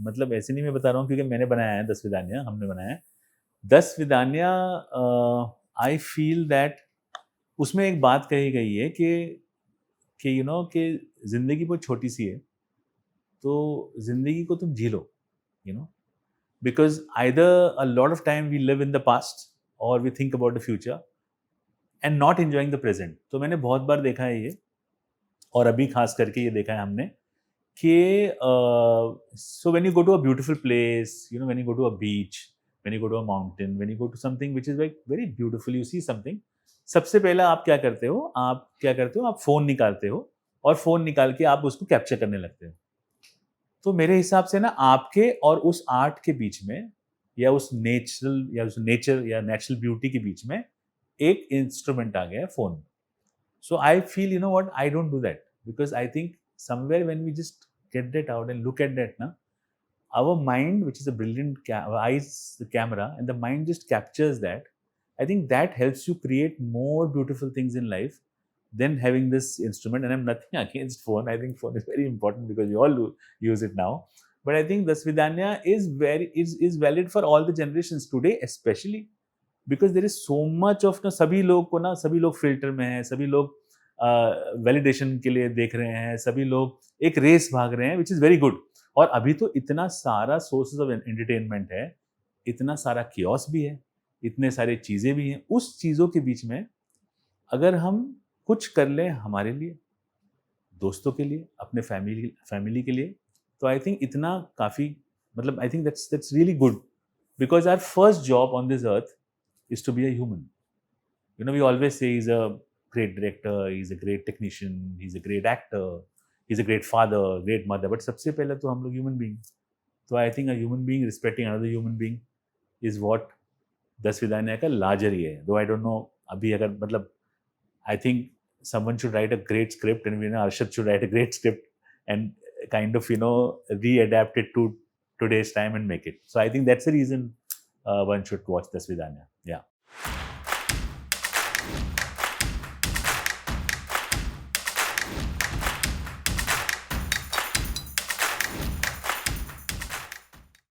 मतलब ऐसे नहीं मैं बता रहा हूँ क्योंकि मैंने बनाया है 10 विदानिया, हमने बनाया है। 10 विदानिया आई फील दैट उसमें एक बात कही गई है कि कि ज़िंदगी बहुत छोटी-सी है, तो ज़िंदगी को तुम जी लो, you know? Because either a lot of time we live in the past और we think about the future and not enjoying the present. तो मैंने बहुत बार देखा है ये और अभी ख़ास करके ये देखा है हमने कि so when you go to a beautiful place, when you go to a beach, when you go to a mountain, when you go to something which is like very beautiful, you see something, सबसे पहला आप क्या करते हो? आप phone निकालते हो और फ़ोन निकाल के आप उसको कैप्चर करने लगते हो। तो मेरे हिसाब से ना आपके और उस आर्ट के बीच में या उस नेचर या नेचुरल ब्यूटी के बीच में एक इंस्ट्रूमेंट आ गया है phone. So I feel, you know what, I don't do that because I think somewhere when we just get that out and look at that, na, our mind, which is a brilliant eyes, the camera, and the mind just captures that. I think that helps you create more beautiful things in life than having this instrument. And I'm nothing against phone. I think phone is very important because we all use it now. But I think the Svidanya is valid for all the generations today, especially because there is so much of ना सभी लोग filter में हैं, सभी लोग validation के लिए देख रहे हैं, सभी लोग एक रेस भाग रहे हैं विच इज़ वेरी गुड। और अभी तो इतना सारा सोर्सेज ऑफ एंटरटेनमेंट है, इतना सारा कियोस भी है, इतने सारी चीज़ें भी हैं। उस चीज़ों के बीच में अगर हम कुछ कर लें हमारे लिए, दोस्तों के लिए, अपने फैमिली के लिए, तो आई थिंक इतना काफ़ी, मतलब I think that's really good because our first job on this earth is to be a human. We always say he's a great director, he's a great technician, he's a great actor, he's a great father, great mother. But सबसे पहले तो हम लोग human being. So I think a human being respecting another human being is what दस विदानिया का larger ही है. Though I don't know अभी अगर मतलब I think someone should write a great script and Arshad should write a great script and kind of readapt it to today's time and make it. So I think that's the reason one should watch Das Vidanya. Yeah.